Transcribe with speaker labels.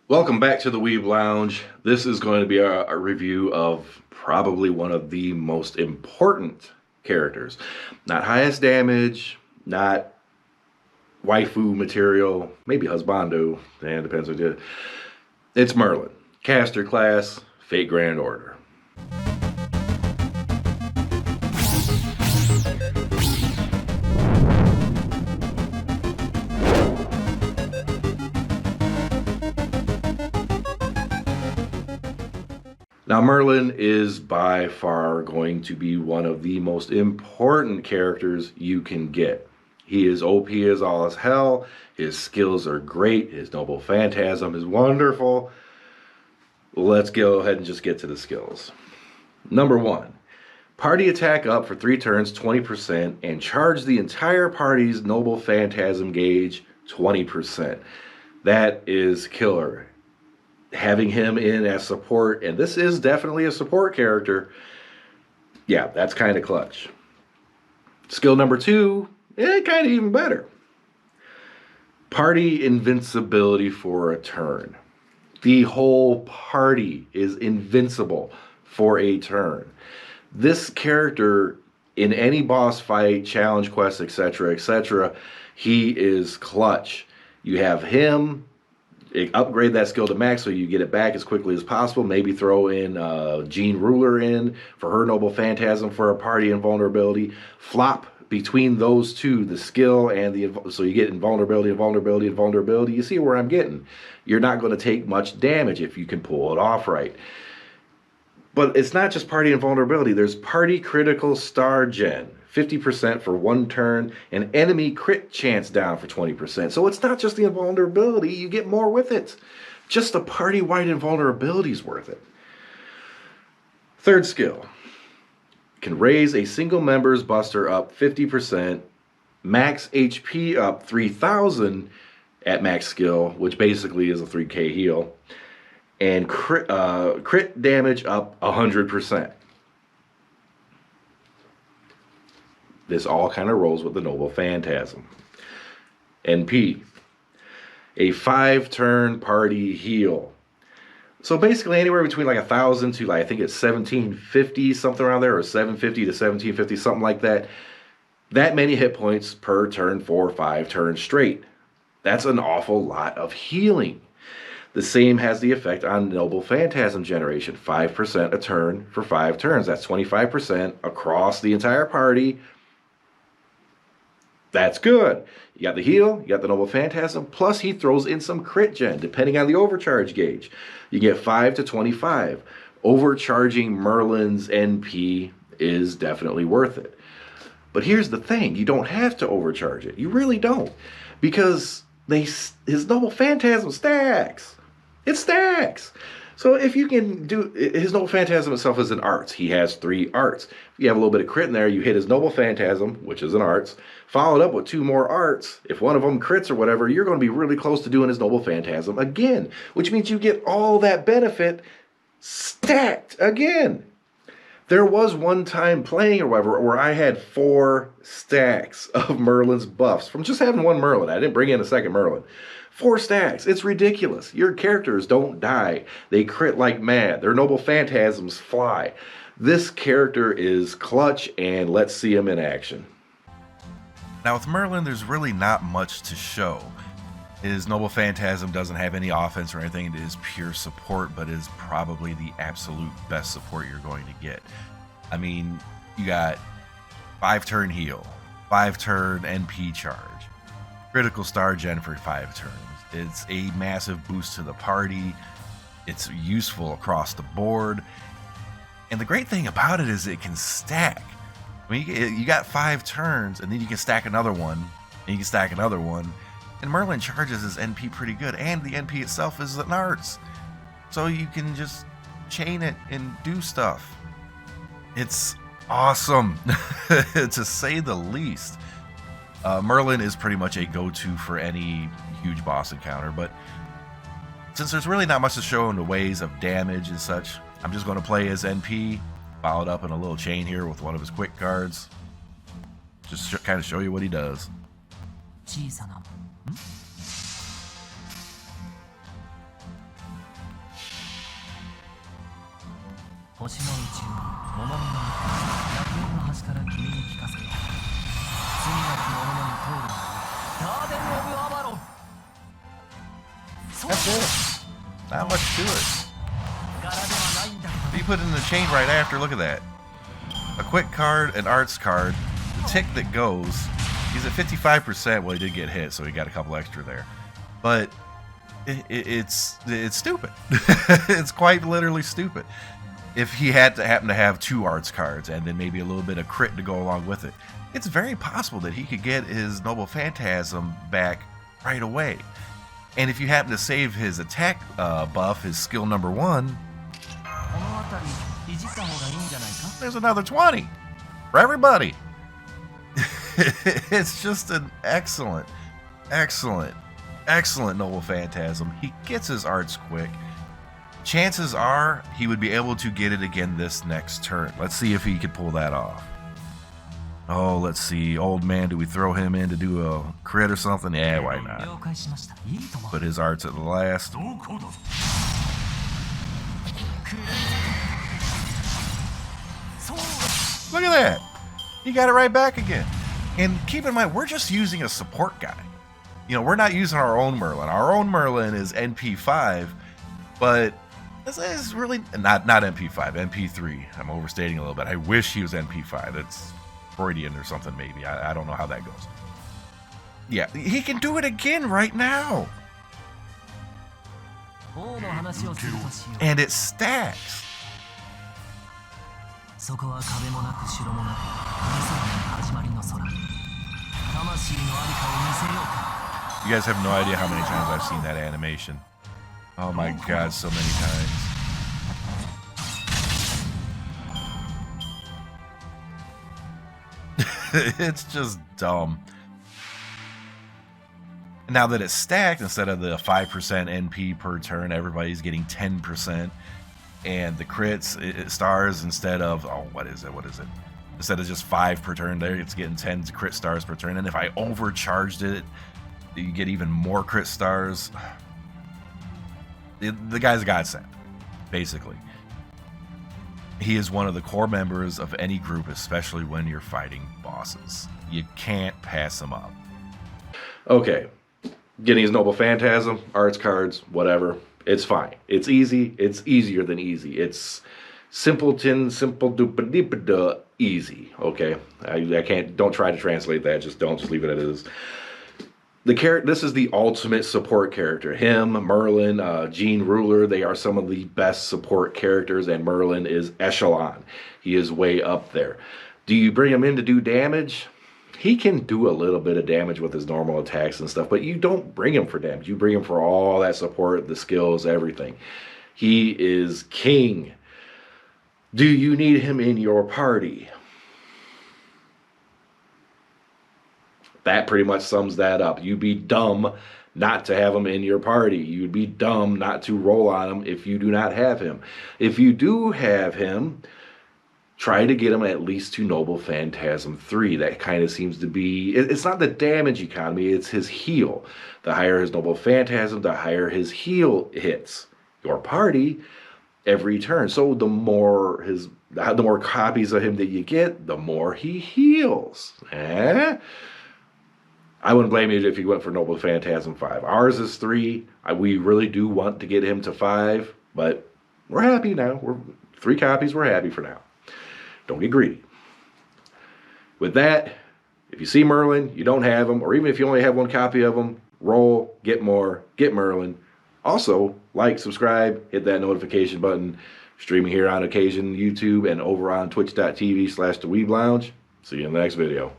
Speaker 1: Welcome back to the Weeb Lounge. This is going to be a review of probably one of the most important characters. Not highest damage, not waifu material, maybe husbando, and depends on you. It's Merlin, caster class, Fate Grand Order. Now, Merlin is by far going to be one of the most important characters you can get. He is OP as all as hell. His skills are great. His noble phantasm is wonderful. Let's go ahead and just get to the skills. Number 1, party attack up for 3 turns 20% and charge the entire party's noble phantasm gauge 20%. That is killer. Having him in as support, and this is definitely a support character, yeah, that's kind of clutch. Skill number 2, kind of even better. Party invincibility for a turn. The whole party is invincible for a turn. This character, in any boss fight, challenge quest, etc., he is clutch. You have him, upgrade that skill to max so you get it back as quickly as possible. Maybe throw in Jean Ruler in for her noble phantasm for a party invulnerability. Flop between those two, the skill and the, so you get invulnerability, invulnerability, invulnerability. You see where I'm getting. You're not going to take much damage if you can pull it off right. But it's not just party invulnerability. There's party critical star gen. 50% for 1 turn, and enemy crit chance down for 20%. So it's not just the invulnerability, you get more with it. Just the party-wide invulnerability is worth it. Third skill. Can raise a single member's buster up 50%, max HP up 3,000 at max skill, which basically is a 3k heal, and crit damage up 100%. This all kind of rolls with the noble phantasm. NP, a 5-turn party heal. So basically anywhere between like 1,000 to like, I think it's 1,750, something around there, or 750 to 1,750, something like that. That many hit points per turn for 5 turns straight. That's an awful lot of healing. The same has the effect on noble phantasm generation. 5% a turn for 5 turns. That's 25% across the entire party. That's good. You got the heal, you got the noble phantasm, plus he throws in some crit gen, depending on the overcharge gauge. You get 5 to 25. Overcharging Merlin's NP is definitely worth it. But here's the thing, you don't have to overcharge it. You really don't. Because his noble phantasm stacks. It stacks. So if you can do, his noble phantasm itself is an arts. He has 3 arts. If you have a little bit of crit in there, you hit his noble phantasm, which is an arts, followed up with 2 more arts. If one of them crits or whatever, you're going to be really close to doing his noble phantasm again, which means you get all that benefit stacked again. There was one time playing or whatever where I had 4 stacks of Merlin's buffs from just having one Merlin. I didn't bring in a second Merlin. 4 stacks. It's ridiculous. Your characters don't die. They crit like mad. Their noble phantasms fly. This character is clutch, and let's see him in action.
Speaker 2: Now with Merlin, there's really not much to show. His noble phantasm doesn't have any offense or anything. It is pure support, but is probably the absolute best support you're going to get. I mean, you got 5-turn heal, 5-turn NP charge, critical star gen for 5 turns. It's a massive boost to the party. It's useful across the board. And the great thing about it is it can stack. I mean, you got 5 turns, and then you can stack another one, and you can stack another one. And Merlin charges his NP pretty good, and the NP itself is an arts. So you can just chain it and do stuff. It's awesome, to say the least. Merlin is pretty much a go-to for any huge boss encounter, but since there's really not much to show in the ways of damage and such, I'm just going to play his NP, followed up in a little chain here with one of his quick cards. Just kind of show you what he does.
Speaker 3: 星の宇宙物見の向かい楽園の端から君に聞かせよう。罪なき者のに通るのガーデン・オブ・アバロン。
Speaker 2: That's it. Not much to it.
Speaker 3: 柄ではないんだけど
Speaker 2: You put in the chain right after. Look at that. A quick card, an arts card, the tick that goes. He's at 55%. Well, he did get hit, so he got a couple extra there. But it's stupid. It's quite literally stupid. If he had to happen to have 2 arts cards and then maybe a little bit of crit to go along with it, it's very possible that he could get his Noble Phantasm back right away. And if you happen to save his attack buff, his skill number 1,
Speaker 3: この辺りいじった方がいいんじゃないか。
Speaker 2: there's another 20 for everybody. It's just an excellent Noble Phantasm. He gets his arts quick. Chances are he would be able to get it again this next turn. Let's see if he could pull that off. Oh, let's see. Old man, do we throw him in to do a crit or something? Yeah, why not?
Speaker 3: 了解しました。いいとも。
Speaker 2: Put his arts at the last.
Speaker 3: どこだ。
Speaker 2: Look at that. He got it right back again. And keep in mind, we're just using a support guy. You know, we're not using our own Merlin. Our own Merlin is NP5, but this is really not NP5, NP3. I'm overstating a little bit. I wish he was NP5. It's Freudian or something, maybe. I don't know how that goes. Yeah, he can do it again right now.
Speaker 3: 王の話をするとしよう。
Speaker 2: And it stacks.
Speaker 3: そこは壁もなく城もなく海空の始まりの空。魂のありかを見せようか。
Speaker 2: You guys have no idea how many times I've seen that animation. Oh my god, so many times. It's just dumb. Now that it's stacked, instead of the 5% NP per turn, everybody's getting 10%. And the crits, stars, instead of, what is it? Instead of just 5 per turn, there it's getting 10 crit stars per turn. And if I overcharged it, you get even more crit stars. The guy's a godsend, basically. He is one of the core members of any group, especially when you're fighting bosses. You can't pass him up.
Speaker 1: Okay, getting his Noble Phantasm, arts cards, whatever, it's fine. It's easy. It's easier than easy. It's simpleton, simple dupa deepa duh, easy. Okay, I can't. Don't try to translate that. Just leave it as it is. This is the ultimate support character. Him, Merlin, Gene Ruler, they are some of the best support characters, and Merlin is echelon. He is way up there. Do you bring him in to do damage? He can do a little bit of damage with his normal attacks and stuff, but you don't bring him for damage. You bring him for all that support, the skills, everything. He is king. Do you need him in your party? That pretty much sums that up. You'd be dumb not to have him in your party. You'd be dumb not to roll on him if you do not have him. If you do have him, try to get him at least to Noble Phantasm 3. That kind of seems to be... It's not the damage economy, it's his heal. The higher his Noble Phantasm, the higher his heal hits your party every turn. So the more copies of him that you get, the more he heals. I wouldn't blame you if you went for Noble Phantasm 5. Ours is 3. We really do want to get him to 5, but we're happy now. We're 3 copies, we're happy for now. Don't get greedy. With that, if you see Merlin, you don't have him, or even if you only have 1 copy of him, roll, get more, get Merlin. Also, like, subscribe, hit that notification button. Streaming here on occasion, YouTube, and over on twitch.tv/the Weeb Lounge. See you in the next video.